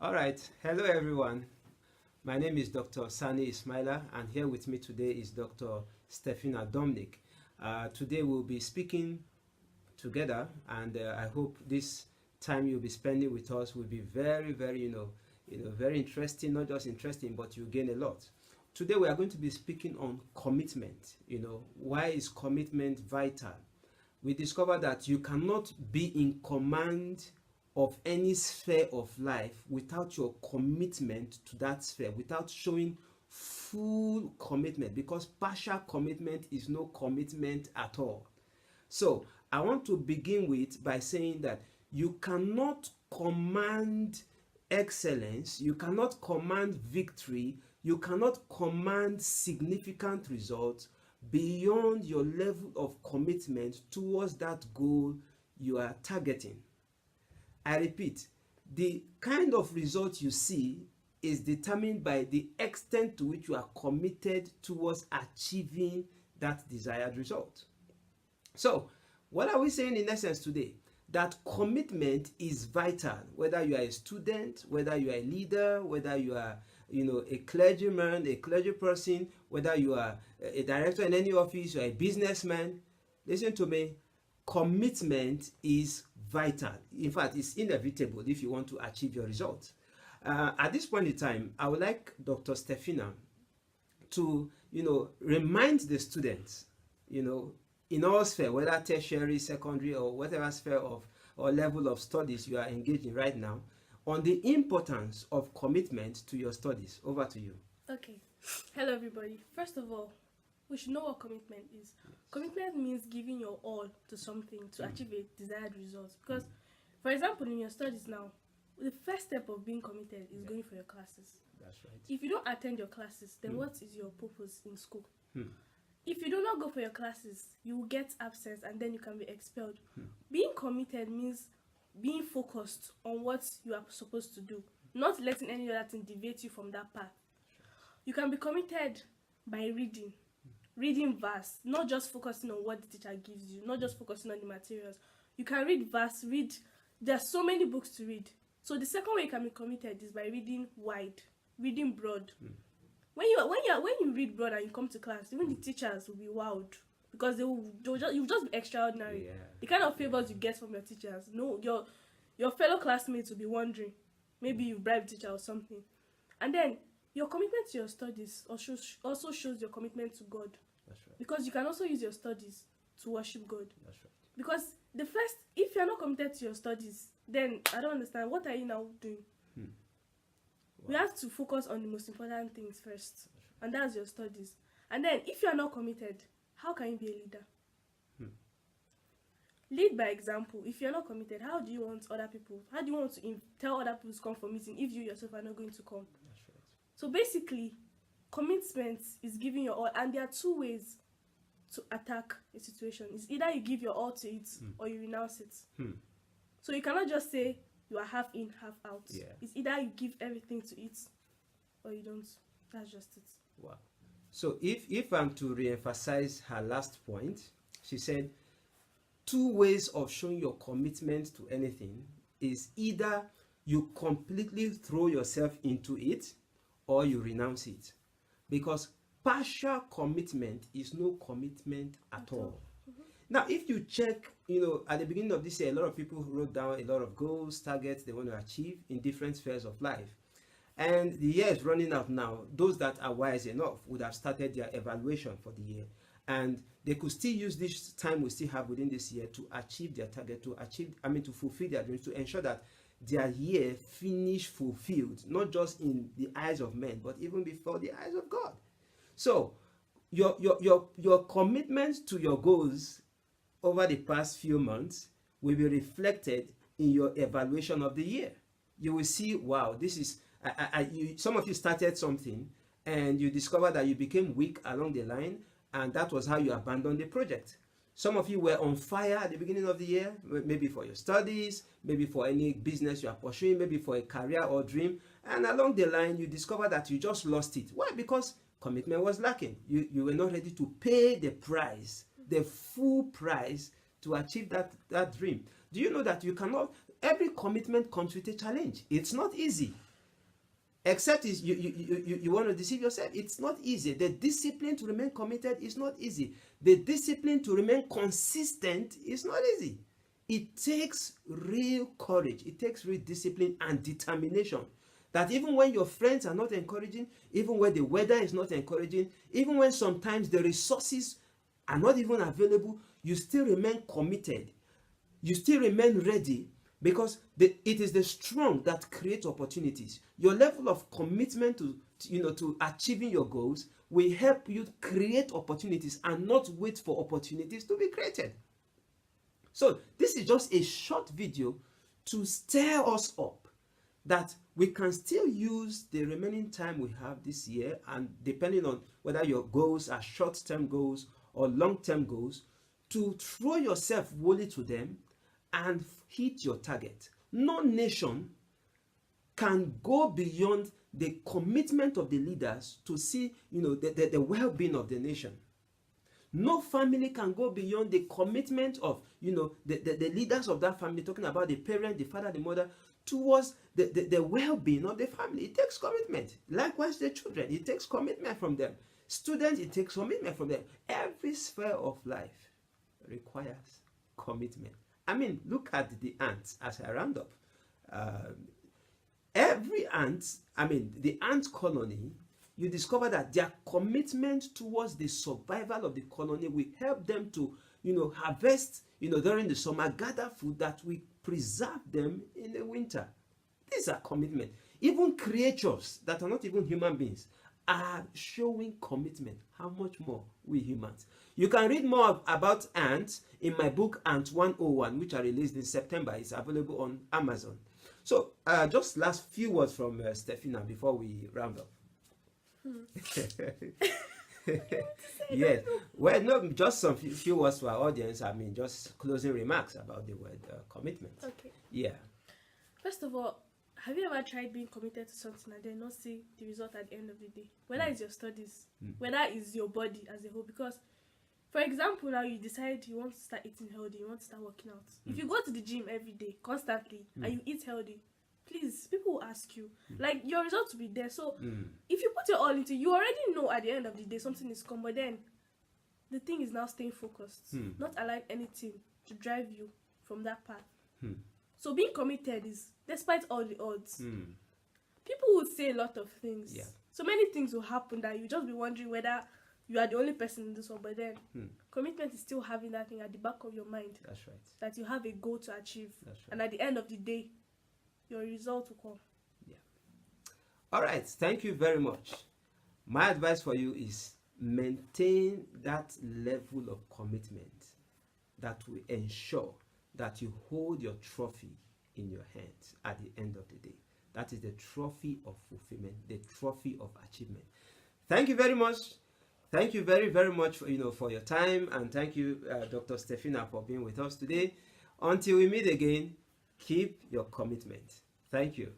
All right. Hello, everyone. My name is Dr. Sani Ismaila, and here with me today is Dr. Stefina Dominic. Today we'll be speaking together, and I hope this time you'll be spending with us will be very, very, very interesting. Not just interesting, but you gain a lot. Today we are going to be speaking on commitment. Why is commitment vital? We discover that you cannot be in command of any sphere of life without your commitment to that sphere, without showing full commitment, because partial commitment is no commitment at all. So I want to begin with by saying that you cannot command excellence, you cannot command victory, you cannot command significant results beyond your level of commitment towards that goal you are targeting. I repeat, the kind of result you see is determined by the extent to which you are committed towards achieving that desired result. So, what are we saying in essence today? That commitment is vital, whether you are a student, whether you are a leader, whether you are a clergyman, a clergy person, whether you are a director in any office, you are a businessman. Listen to me, commitment is vital. In fact, it's inevitable if you want to achieve your results. At this point in time, I would like Dr. Stefina to, remind the students, in all sphere, whether tertiary, secondary, or whatever sphere of or level of studies you are engaged in right now, on the importance of commitment to your studies. Over to you. Okay. Hello, everybody. First of all, we should know what commitment is. Yes. Commitment means giving your all to something to achieve a desired result. Because, for example, in your studies now, the first step of being committed is going for your classes. That's right. If you don't attend your classes, then what is your purpose in school? If you do not go for your classes, you will get absence and then you can be expelled. Being committed means being focused on what you are supposed to do, not letting any other thing deviate you from that path. You can be committed by reading verse, not just focusing on what the teacher gives you, not just focusing on the materials. You can read verse, there are so many books to read. So the second way you can be committed is by reading wide, reading broad. When you read broad and you come to class, even the teachers will be wowed, because you'll just be extraordinary. Yeah. The kind of favors you get from your teachers, your fellow classmates will be wondering, maybe you bribed teacher or something. And then your commitment to your studies also shows your commitment to God. That's right. Because you can also use your studies to worship God. That's right. Because if you're not committed to your studies, then I don't understand, what are you now doing? Wow. We have to focus on the most important things first, and that's your studies. And then if you're not committed, how can you be a leader? Lead by example. If you're not committed, how do you want to tell other people to come for meeting if you yourself are not going to come? That's right. So basically, commitment is giving your all, and there are two ways to attack a situation. It's either you give your all to it or you renounce it. So you cannot just say you are half in, half out. Yeah. It's either you give everything to it or you don't. That's just it. Wow. So if I'm to re-emphasize her last point, she said two ways of showing your commitment to anything is either you completely throw yourself into it or you renounce it. Because partial commitment is no commitment at all. Now, if you check, at the beginning of this year, a lot of people wrote down a lot of goals, targets they want to achieve in different spheres of life. And the year is running out now. Those that are wise enough would have started their evaluation for the year. And they could still use this time we still have within this year to achieve their target, to fulfill their dreams, to ensure that their year finish fulfilled, not just in the eyes of men, but even before the eyes of God. So, your commitment to your goals over the past few months will be reflected in your evaluation of the year. You will see, wow, this is, some of you started something and you discovered that you became weak along the line, and that was how you abandoned the project. Some of you were on fire at the beginning of the year, maybe for your studies, maybe for any business you are pursuing, maybe for a career or dream, and along the line you discovered that you just lost it. Why? Because commitment was lacking. You were not ready to pay the price, the full price, to achieve that dream. Do you know that you cannot, every commitment comes with a challenge. It's not easy. Except is you want to deceive yourself. It's not easy. The discipline to remain committed is not easy. The discipline to remain consistent is not easy. It takes real courage. It takes real discipline and determination. That even when your friends are not encouraging, even when the weather is not encouraging, even when sometimes the resources are not even available, you still remain committed. You still remain ready, because it is the strong that create opportunities. Your level of commitment to achieving your goals will help you create opportunities and not wait for opportunities to be created. So this is just a short video to stir us up that we can still use the remaining time we have this year, and depending on whether your goals are short-term goals or long-term goals, to throw yourself wholly to them and hit your target. No nation can go beyond the commitment of the leaders to see the well-being of the nation. No family can go beyond the commitment of the leaders of that family, talking about the parent, the father, the mother, towards the well-being of the family. It takes commitment. Likewise, the children, it takes commitment from them. Students, it takes commitment from them. Every sphere of life requires commitment. I mean, look at the ants as I round up. Every ant, the ant colony, you discover that their commitment towards the survival of the colony will help them to, harvest, during the summer, gather food that will preserve them in the winter. These are commitment. Even creatures that are not even human beings are showing commitment. How much more we humans? You can read more about ants in my book Ant 101, which I released in September. It's available on Amazon. So just last few words from Stefina before we round up. Yes. Well, no, just some few words to our audience. Just closing remarks about the word commitment. Okay. Yeah. First of all, have you ever tried being committed to something and then not see the result at the end of the day? Whether it's your studies, whether it's your body as a whole. Because, for example, now you decide you want to start eating healthy, you want to start working out. If you go to the gym every day, constantly, and you eat healthy, please, people will ask you. Like, your results will be there. So, if you put your all into it, you already know at the end of the day something is come. But then, the thing is now staying focused. Not allowing anything to drive you from that path. So being committed is, despite all the odds, people will say a lot of things. Yeah. So many things will happen that you just be wondering whether you are the only person in this one. But then, commitment is still having that thing at the back of your mind. That's right. That you have a goal to achieve. That's right. And at the end of the day, your result will come. Yeah. All right. Thank you very much. My advice for you is maintain that level of commitment that will ensure that you hold your trophy in your hands at the end of the day. That is the trophy of fulfillment, the trophy of achievement. Thank you very much. Thank you very, very much for your time, and thank you, Dr. Stefina, for being with us today. Until we meet again, keep your commitment. Thank you.